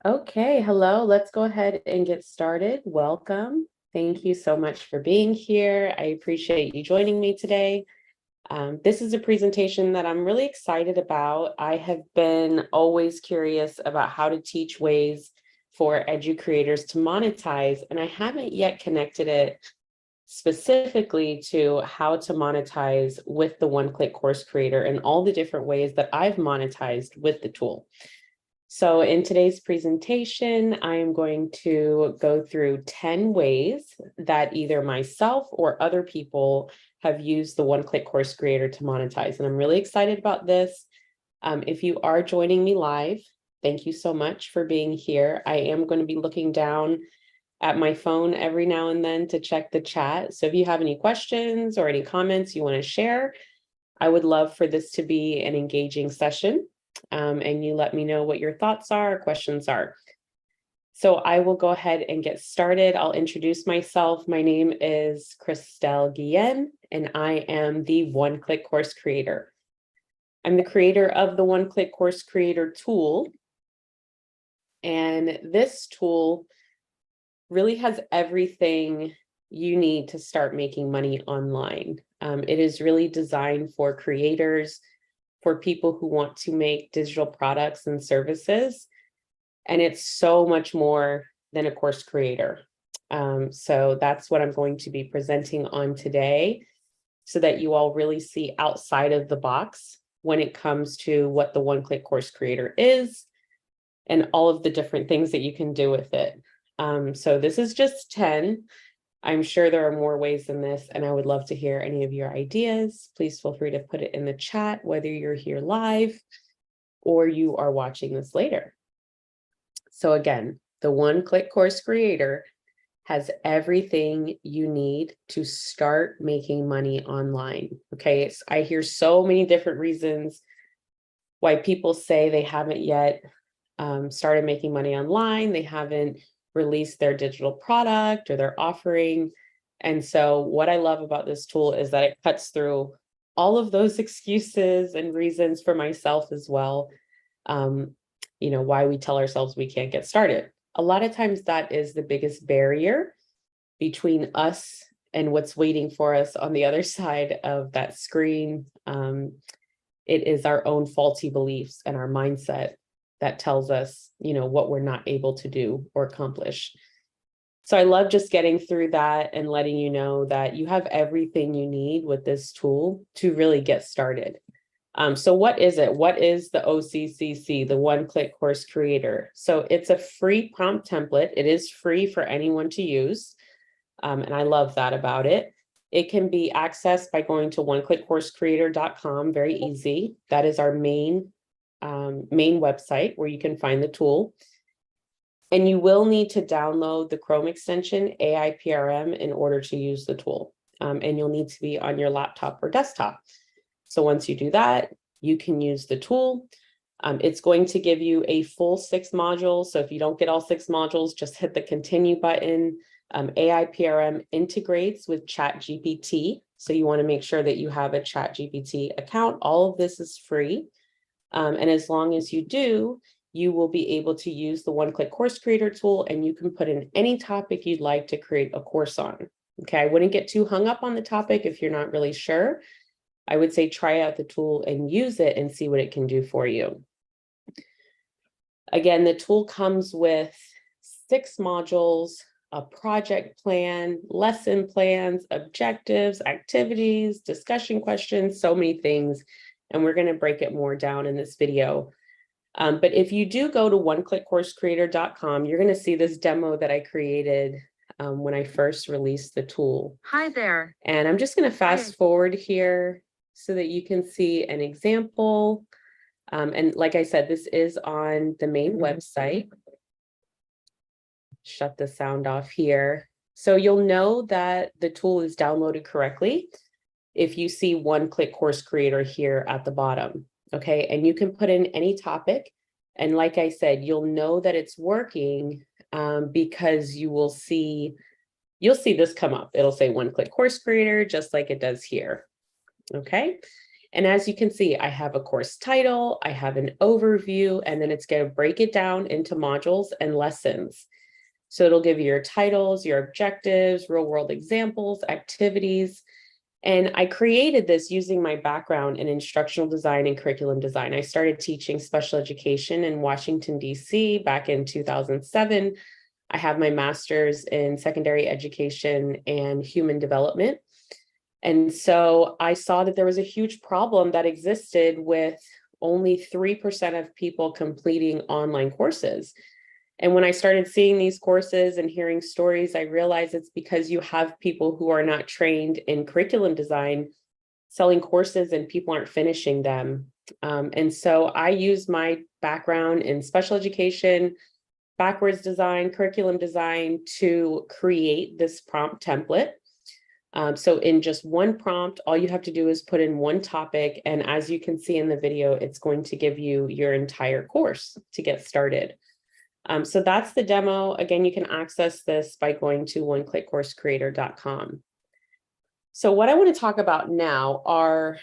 Okay, hello. Let's go ahead and get started. Welcome. Thank you so much for being here. I appreciate you joining me today. This is a presentation that I'm really excited about. I have been always curious about how to teach ways for edu-creators to monetize, and I haven't yet connected it specifically to how to monetize with the one-click course creator and all the different ways that I've monetized with the tool. So in today's presentation, I am going to go through 10 ways that either myself or other people have used the one-click course creator to monetize. And I'm really excited about this. If you are joining me live, thank you so much for being here. I am going to be looking down at my phone every now and then to check the chat. So if you have any questions or any comments you want to share, I would love for this to be an engaging session. And you let me know what your thoughts are, questions are. So I will go ahead and get started. I'll introduce myself. My name is Christelle Guillen, and I am the one-click course creator. I'm the creator of the one-click course creator tool. And this tool really has everything you need to start making money online. It is really designed for creators, for people who want to make digital products and services. And it's so much more than a course creator. So that's what I'm going to be presenting on today, so that you all really see outside of the box when it comes to what the one-click course creator is and all of the different things that you can do with it. So this is just 10. I'm sure there are more ways than this, and I would love to hear any of your ideas. Please feel free to put it in the chat, whether you're here live or you are watching this later. So again, the one-click course creator has everything you need to start making money online. Okay, I hear so many different reasons why people say they haven't yet started making money online. They haven't released their digital product or their offering. And so what I love about this tool is that it cuts through all of those excuses and reasons for myself as well. Why we tell ourselves we can't get started. A lot of times that is the biggest barrier between us and what's waiting for us on the other side of that screen. It is our own faulty beliefs and our mindset that tells us, what we're not able to do or accomplish. So I love just getting through that and letting you know that you have everything you need with this tool to really get started. So what is it? What is the OCCC, the one-click course creator? So it's a free prompt template. It is free for anyone to use. And I love that about it. It can be accessed by going to oneclickcoursecreator.com, very easy. That is our main website where you can find the tool. And you will need to download the Chrome extension AIPRM in order to use the tool. And you'll need to be on your laptop or desktop. So once you do that, you can use the tool. It's going to give you a full 6 modules. So if you don't get all 6 modules, just hit the continue button. AIPRM integrates with ChatGPT. So you want to make sure that you have a ChatGPT account. All of this is free. And as long as you do, you will be able to use the one-click course creator tool, and you can put in any topic you'd like to create a course on. Okay, I wouldn't get too hung up on the topic if you're not really sure. I would say try out the tool and use it and see what it can do for you. Again, the tool comes with 6 modules, a project plan, lesson plans, objectives, activities, discussion questions, so many things. And we're going to break it more down in this video. But if you do go to oneclickcoursecreator.com, you're going to see this demo that I created when I first released the tool. Hi there. And I'm just going to fast forward here so that you can see an example. And like I said, this is on the main website. Shut the sound off here. So you'll know that the tool is downloaded correctly if you see one-click course creator here at the bottom. Okay, and you can put in any topic. And like I said, you'll know that it's working because you'll see this come up. It'll say one-click course creator, just like it does here. Okay, And as you can see, I have a course title, I have an overview, and then it's going to break it down into modules and lessons. So it'll give you your titles, your objectives, real world examples, activities. And I created this using my background in instructional design and curriculum design. I started teaching special education in Washington, D.C. back in 2007. I have my master's in secondary education and human development. And so I saw that there was a huge problem that existed with only 3% of people completing online courses. And when I started seeing these courses and hearing stories, I realized it's because you have people who are not trained in curriculum design selling courses and people aren't finishing them. And so I used my background in special education, backwards design, curriculum design to create this prompt template. So in just one prompt, all you have to do is put in one topic. And as you can see in the video, it's going to give you your entire course to get started. So that's the demo. Again, you can access this by going to oneclickcoursecreator.com. So what I want to talk about now are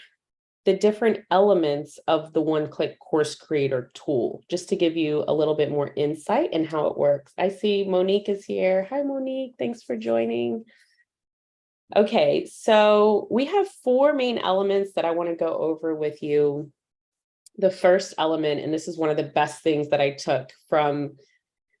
the different elements of the one-click course creator tool, just to give you a little bit more insight in how it works. I see Monique is here. Hi, Monique. Thanks for joining. Okay, so we have 4 main elements that I want to go over with you. The first element, and this is one of the best things that I took from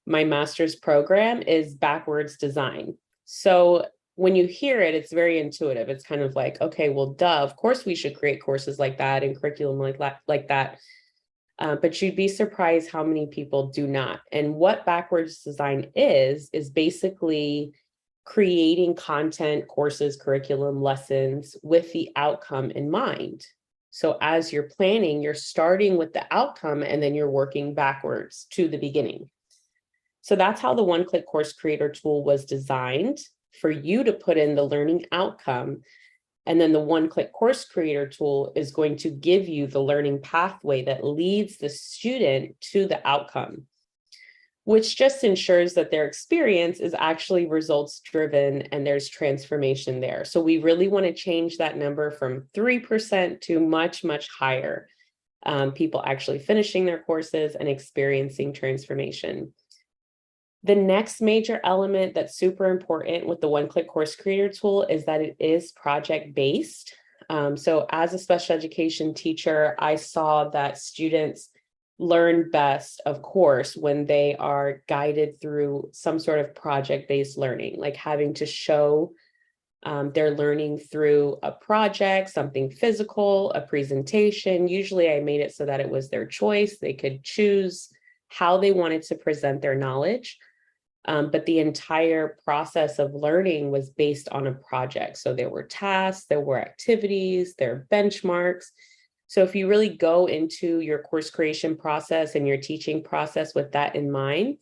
my master's program, is backwards design. So when you hear it, it's very intuitive. It's kind of like, okay, well, duh, of course we should create courses like that and curriculum like that. But you'd be surprised how many people do not. And what backwards design is basically creating content, courses, curriculum, lessons with the outcome in mind. So as you're planning, you're starting with the outcome and then you're working backwards to the beginning. So that's how the one-click course creator tool was designed, for you to put in the learning outcome. And then the one-click course creator tool is going to give you the learning pathway that leads the student to the outcome, which just ensures that their experience is actually results driven and there's transformation there. So we really want to change that number from 3% to much, much higher. People actually finishing their courses and experiencing transformation. The next major element that's super important with the one-click course creator tool is that it is project-based. So as a special education teacher, I saw that students learn best, of course, when they are guided through some sort of project-based learning, like having to show their learning through a project, something physical, a presentation. Usually I made it so that it was their choice. They could choose how they wanted to present their knowledge. But the entire process of learning was based on a project. So there were tasks, there were activities, there are benchmarks. So if you really go into your course creation process and your teaching process with that in mind,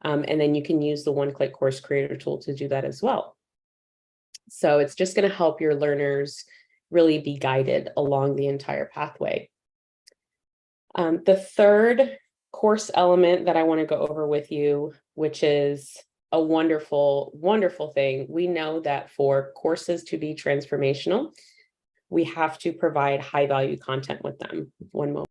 and then you can use the one-click course creator tool to do that as well. So it's just going to help your learners really be guided along the entire pathway. The third course element that I want to go over with you, which is a wonderful, wonderful thing. We know that for courses to be transformational, we have to provide high value content with them. One moment.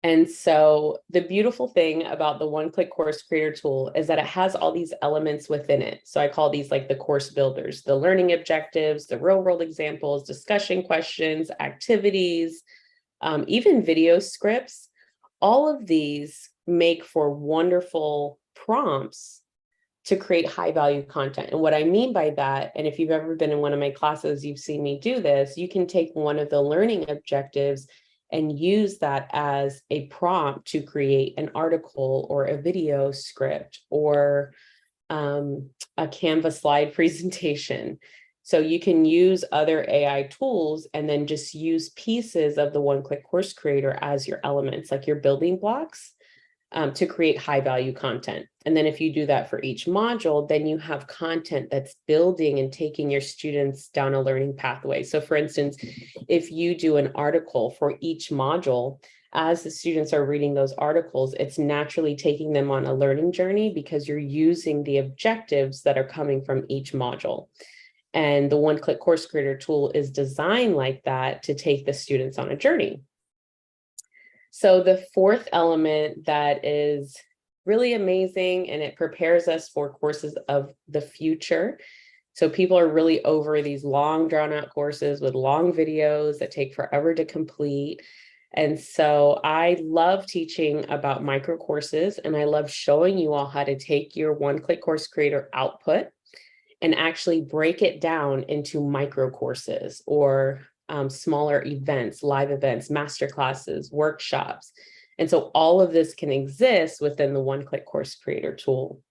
And so the beautiful thing about the one-click course creator tool is that it has all these elements within it. So I call these like the course builders, the learning objectives, the real world examples, discussion questions, activities, even video scripts. All of these make for wonderful prompts to create high value content. And what I mean by that, and if you've ever been in one of my classes, you've seen me do this, you can take one of the learning objectives and use that as a prompt to create an article or a video script or a Canva slide presentation. So you can use other AI tools and then just use pieces of the one-click course creator as your elements, like your building blocks, to create high value content. And then if you do that for each module, then you have content that's building and taking your students down a learning pathway. So for instance, if you do an article for each module, as the students are reading those articles, it's naturally taking them on a learning journey because you're using the objectives that are coming from each module. And the one-click course creator tool is designed like that to take the students on a journey. So the fourth element that is really amazing, and it prepares us for courses of the future. So people are really over these long drawn out courses with long videos that take forever to complete. And so I love teaching about micro courses, and I love showing you all how to take your one-click course creator output and actually break it down into micro courses or smaller events, live events, master classes, workshops. And so all of this can exist within the one-click course creator tool.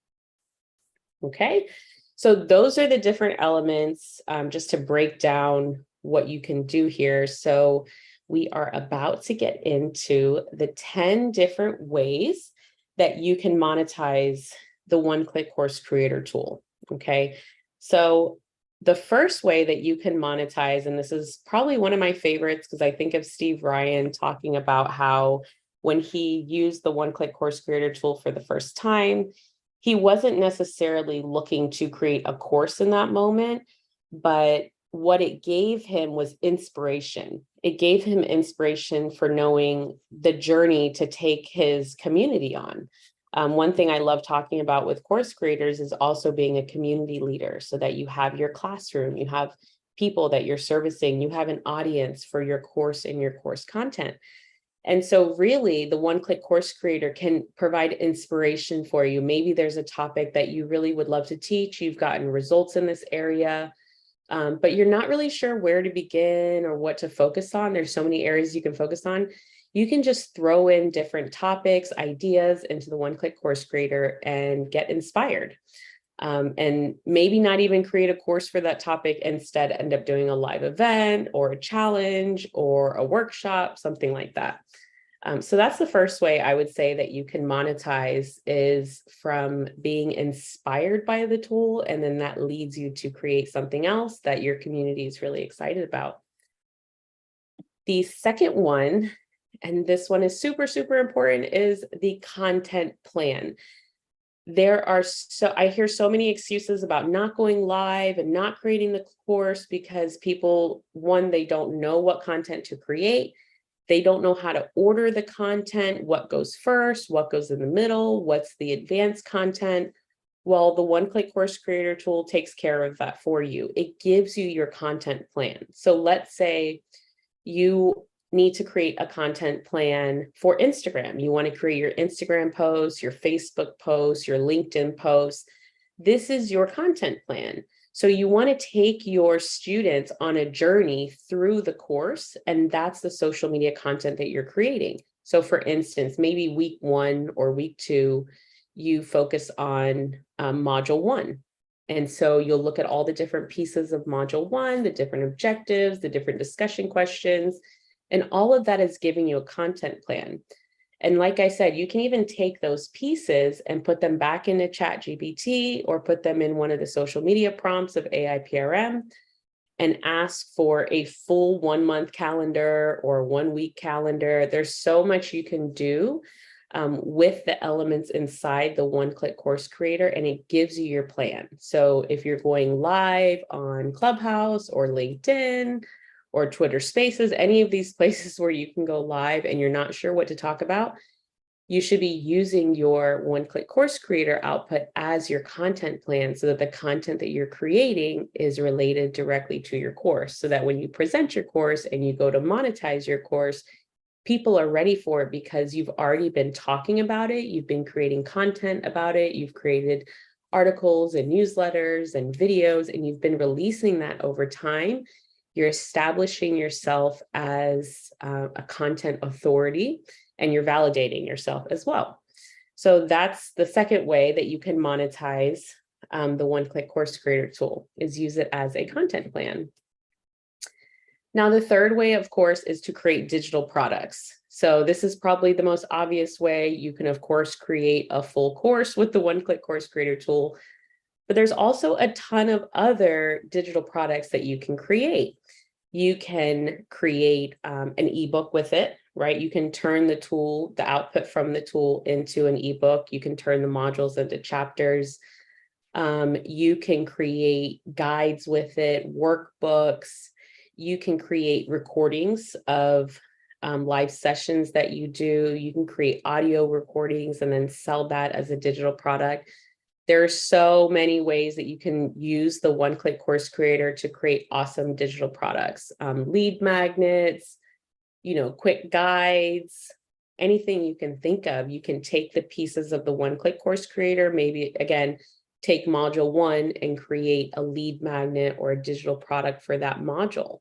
Okay, so those are the different elements, just to break down what you can do here. So we are about to get into the 10 different ways that you can monetize the one-click course creator tool. Okay, so the first way that you can monetize, and this is probably one of my favorites because I think of Steve Ryan talking about how when he used the one-click course creator tool for the first time, he wasn't necessarily looking to create a course in that moment, but what it gave him was inspiration. It gave him inspiration for knowing the journey to take his community on. One thing I love talking about with course creators is also being a community leader, so that you have your classroom, you have people that you're servicing, you have an audience for your course and your course content. And so really the one-click course creator can provide inspiration for you. Maybe there's a topic that you really would love to teach. You've gotten results in this area, but you're not really sure where to begin or what to focus on. There's so many areas you can focus on. You can just throw in different topics, ideas into the one-click course creator and get inspired. And maybe not even create a course for that topic, instead end up doing a live event or a challenge or a workshop, something like that. So that's the first way I would say that you can monetize, is from being inspired by the tool, and then that leads you to create something else that your community is really excited about. The second one, and this one is super, super important, is the content plan. I hear so many excuses about not going live and not creating the course because people, one, they don't know what content to create. They don't know how to order the content, what goes first, what goes in the middle, what's the advanced content. Well, the one-click course creator tool takes care of that for you. It gives you your content plan. So let's say you need to create a content plan for Instagram. You want to create your Instagram posts, your Facebook posts, your LinkedIn posts. This is your content plan. So you want to take your students on a journey through the course, and that's the social media content that you're creating. So for instance, maybe week 1 or week 2, you focus on module 1. And so you'll look at all the different pieces of module 1, the different objectives, the different discussion questions, and all of that is giving you a content plan. And like I said, you can even take those pieces and put them back into ChatGPT or put them in one of the social media prompts of AI PRM and ask for a full 1-month calendar or 1-week calendar. There's so much you can do with the elements inside the one-click course creator, and it gives you your plan. So if you're going live on Clubhouse or LinkedIn or Twitter Spaces, any of these places where you can go live and you're not sure what to talk about, you should be using your one-click course creator output as your content plan, so that the content that you're creating is related directly to your course, so that when you present your course and you go to monetize your course, people are ready for it because you've already been talking about it, you've been creating content about it, you've created articles and newsletters and videos, and you've been releasing that over time. You're establishing yourself as a content authority, and you're validating yourself as well. So that's the second way that you can monetize the one-click course creator tool, is use it as a content plan. Now, the third way, of course, is to create digital products. So this is probably the most obvious way. You can, of course, create a full course with the one-click course creator tool, but there's also a ton of other digital products that you can create. You can create an ebook with it, right? You can turn the tool, the output from the tool, into an ebook. You can turn the modules into chapters. You can create guides with it, workbooks. You can create recordings of live sessions that you do. You can create audio recordings and then sell that as a digital product. There are so many ways that you can use the one-click course creator to create awesome digital products, lead magnets, quick guides, anything you can think of. You can take the pieces of the one-click course creator, maybe again, take module 1 and create a lead magnet or a digital product for that module,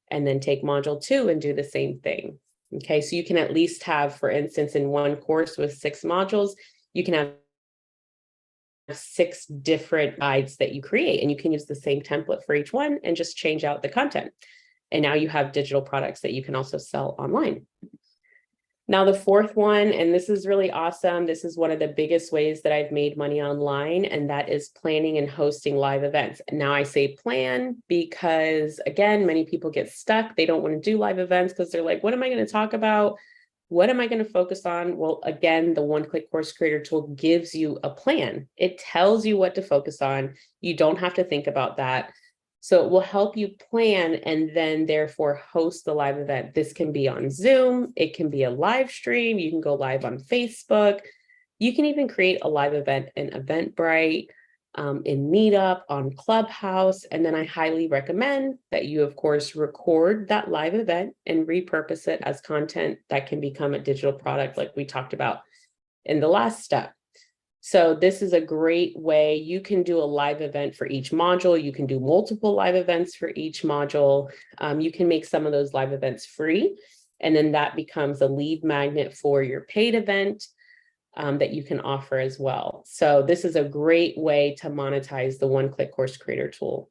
and then take module 2 and do the same thing. Okay, so you can at least have, for instance, in one course with 6 modules, you can have 6 different guides that you create, and you can use the same template for each one and just change out the content. And now you have digital products that you can also sell online. Now, the fourth one, and this is really awesome. This is one of the biggest ways that I've made money online, and that is planning and hosting live events. And now I say plan because, again, many people get stuck. They don't want to do live events because they're like, what am I going to talk about? What am I going to focus on? Well, again, the one-click course creator tool gives you a plan. It tells you what to focus on. You don't have to think about that. So it will help you plan and then therefore host the live event. This can be on Zoom. It can be a live stream. You can go live on Facebook. You can even create a live event in Eventbrite, in Meetup, on Clubhouse. And then I highly recommend that you, of course, record that live event and repurpose it as content that can become a digital product like we talked about in the last step. So this is a great way. You can do a live event for each module. You can do multiple live events for each module. You can make some of those live events free, and then that becomes a lead magnet for your paid event that you can offer as well. So this is a great way to monetize the one-click course creator tool.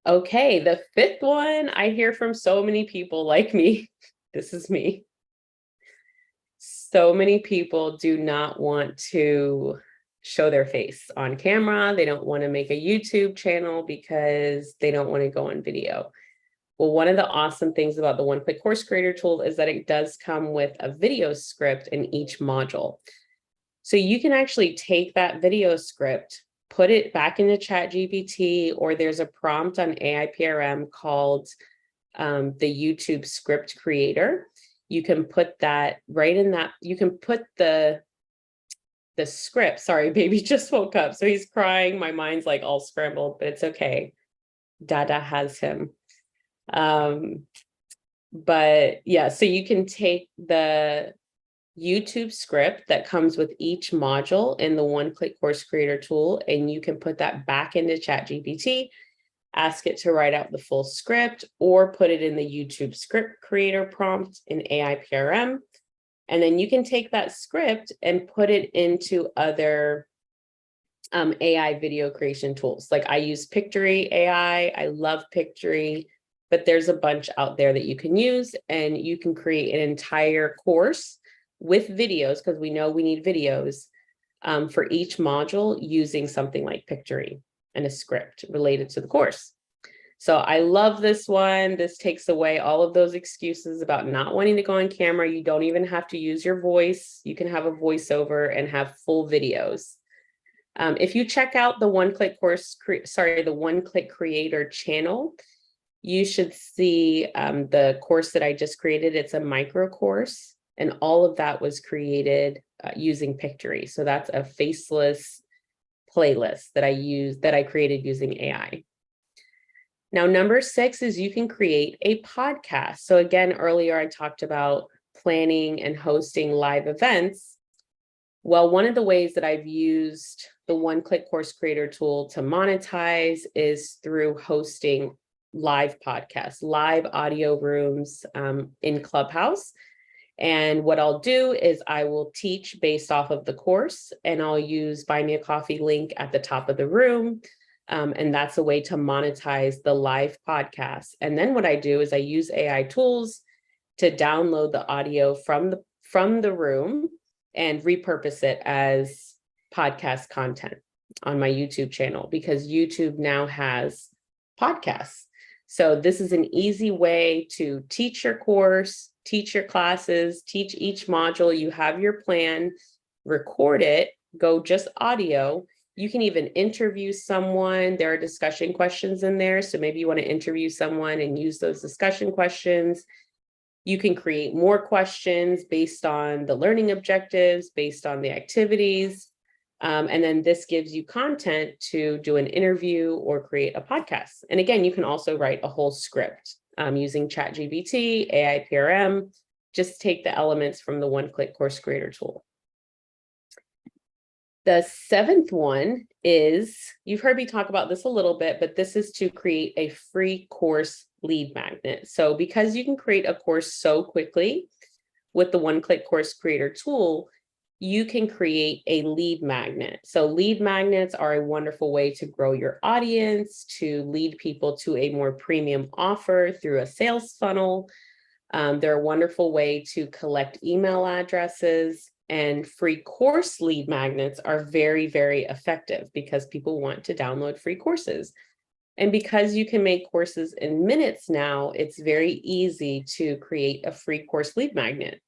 Okay, the fifth one, I hear from so many people like me. This is me. So many people do not want to show their face on camera. They don't want to make a YouTube channel because they don't want to go on video. Well, one of the awesome things about the one-click course creator tool is that it does come with a video script in each module. So you can actually take that video script, put it back into ChatGPT, or there's a prompt on AIPRM called the YouTube script creator. You can put that right in that. You can put the script. Sorry, baby just woke up, so he's crying. My mind's like all scrambled, but it's okay. Dada has him. But yeah, so you can take the YouTube script that comes with each module in the one-click course creator tool, and you can put that back into ChatGPT, ask it to write out the full script, or put it in the YouTube script creator prompt in AIPRM. And then you can take that script and put it into other AI video creation tools. Like I use Pictory AI. I love Pictory, but there's a bunch out there that you can use, and you can create an entire course with videos, because we know we need videos for each module using something like Pictory and a script related to the course. So I love this one. This takes away all of those excuses about not wanting to go on camera. You don't even have to use your voice. You can have a voiceover and have full videos. If you check out the one-click creator channel, you should see the course that I just created. It's a micro course, and all of that was created using Pictory. So that's a faceless playlist that I created using AI. Now, number 6 is you can create a podcast. So again, earlier I talked about planning and hosting live events. Well, one of the ways that I've used the one-click course creator tool to monetize is through hosting live podcasts, live audio rooms in Clubhouse. And what I'll do is I will teach based off of the course, and I'll use Buy Me a Coffee link at the top of the room. And that's a way to monetize the live podcast. And then what I do is I use AI tools to download the audio from the room and repurpose it as podcast content on my YouTube channel, because YouTube now has podcasts. So this is an easy way to teach your course, teach your classes, teach each module. You have your plan, record it, go just audio. You can even interview someone. There are discussion questions in there. So maybe you want to interview someone and use those discussion questions. You can create more questions based on the learning objectives, based on the activities. And then this gives you content to do an interview or create a podcast. And again, you can also write a whole script using ChatGPT, AI PRM. Just take the elements from the one-click course creator tool. The seventh one is, you've heard me talk about this a little bit, but this is to create a free course lead magnet. So because you can create a course so quickly with the one-click course creator tool, you can create a lead magnet. So lead magnets are a wonderful way to grow your audience, to lead people to a more premium offer through a sales funnel. They're a wonderful way to collect email addresses, and free course lead magnets are very, very effective because people want to download free courses. And because you can make courses in minutes now, it's very easy to create a free course lead magnet.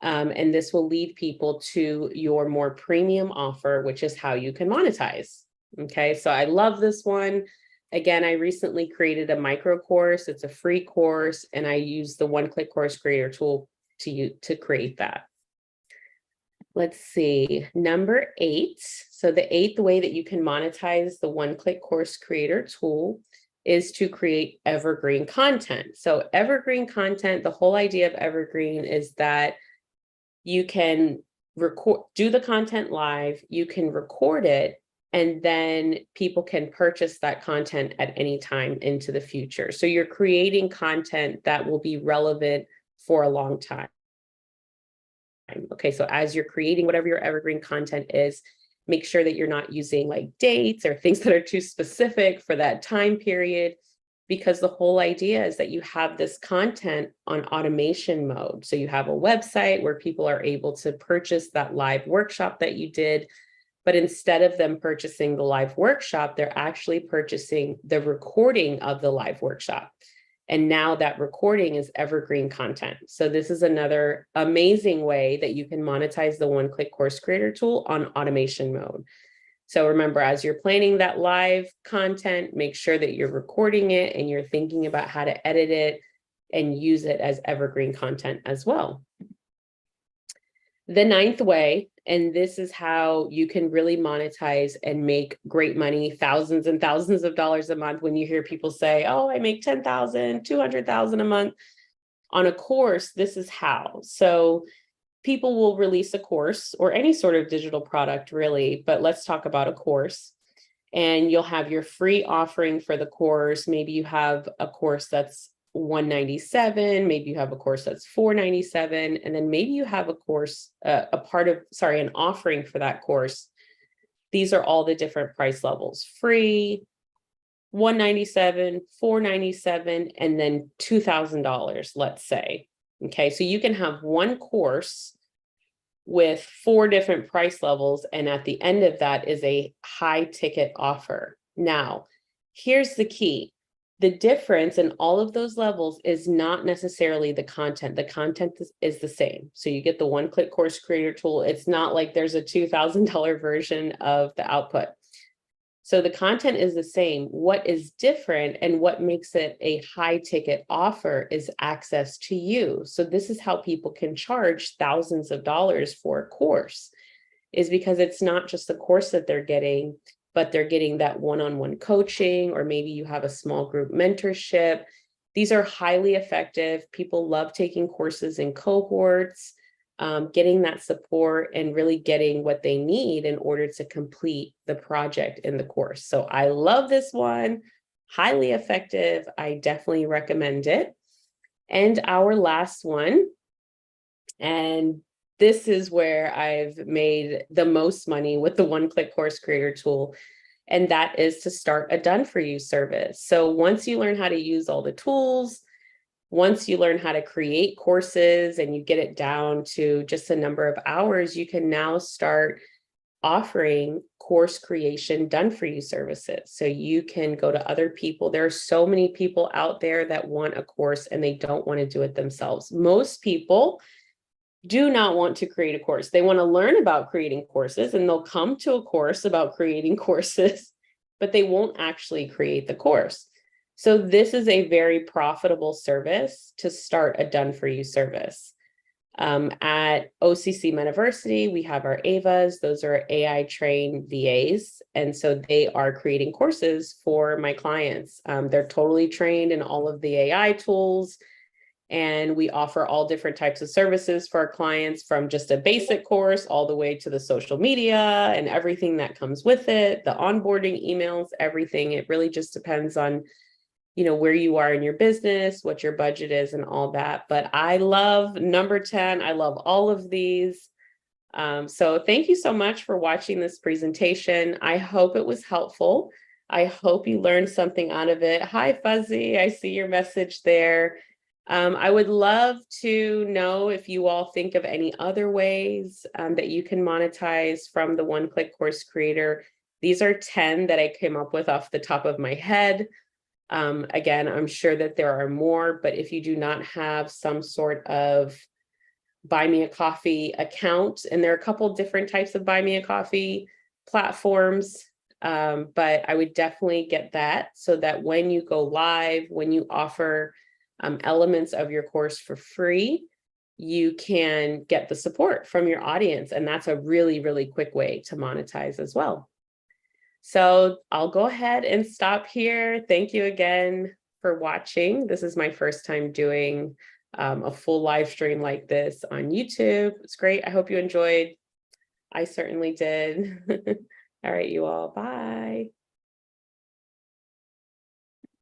And this will lead people to your more premium offer, which is how you can monetize. Okay, so I love this one. Again, I recently created a micro course. It's a free course, and I use the one-click course creator tool to create that. Let's see, number 8. So the 8th way that you can monetize the one-click course creator tool is to create evergreen content. So evergreen content, the whole idea of evergreen is that you can do the content live, you can record it, and then people can purchase that content at any time into the future. So you're creating content that will be relevant for a long time. Okay, so as you're creating whatever your evergreen content is, make sure that you're not using like dates or things that are too specific for that time period, because the whole idea is that you have this content on automation mode. So you have a website where people are able to purchase that live workshop that you did, but instead of them purchasing the live workshop, they're actually purchasing the recording of the live workshop. And now that recording is evergreen content. So this is another amazing way that you can monetize the one-click course creator tool on automation mode. So remember, as you're planning that live content, make sure that you're recording it and you're thinking about how to edit it and use it as evergreen content as well. The 9th way, and this is how you can really monetize and make great money, thousands and thousands of dollars a month. When you hear people say, oh, I make 10,000, 200,000 a month on a course, this is how. So people will release a course or any sort of digital product really, but let's talk about a course. And you'll have your free offering for the course. Maybe you have a course that's $197, maybe you have a course that's $497, and then maybe you have a course, an offering for that course. These are all the different price levels: free, $197, $497, and then $2,000, let's say. Okay, so you can have one course with 4 different price levels, and at the end of that is a high ticket offer. Now, here's the key. The difference in all of those levels is not necessarily the content. The content is the same. So you get the one-click course creator tool. It's not like there's a $2,000 version of the output. So the content is the same. What is different and what makes it a high ticket offer is access to you. So this is how people can charge thousands of dollars for a course, is because it's not just a course that they're getting, but they're getting that one-on-one coaching, or maybe you have a small group mentorship. These are highly effective. People love taking courses in cohorts, getting that support and really getting what they need in order to complete the project in the course. So I love this one, highly effective. I definitely recommend it. And our last one, and this is where I've made the most money with the one-click course creator tool, and that is to start a done-for-you service. So once you learn how to use all the tools, once you learn how to create courses and you get it down to just a number of hours, you can now start offering course creation done-for-you services. So you can go to other people. There are so many people out there that want a course and they don't want to do it themselves. Most people do not want to create a course. They want to learn about creating courses, and they'll come to a course about creating courses, but they won't actually create the course. So this is a very profitable service to start a done-for-you service. At OCC Metaversity, we have our AVAs. Those are AI trained VAs. And so they are creating courses for my clients. They're totally trained in all of the AI tools. And we offer all different types of services for our clients, from just a basic course all the way to the social media and everything that comes with it, the onboarding emails, everything. It really just depends on, you know, where you are in your business, what your budget is, and all that. But I love number 10. I love all of these. So thank you so much for watching this presentation. I hope it was helpful. I hope you learned something out of it. Hi, Fuzzy. I see your message there. I would love to know if you all think of any other ways that you can monetize from the one-click course creator. These are 10 that I came up with off the top of my head. Again, I'm sure that there are more, but if you do not have some sort of buy me a coffee account, and there are a couple different types of buy me a coffee platforms, but I would definitely get that, so that when you go live, when you offer elements of your course for free, you can get the support from your audience. And that's a really, really quick way to monetize as well. So I'll go ahead and stop here. Thank you again for watching. This is my first time doing a full live stream like this on YouTube. It's great. I hope you enjoyed. I certainly did. All right, you all. Bye.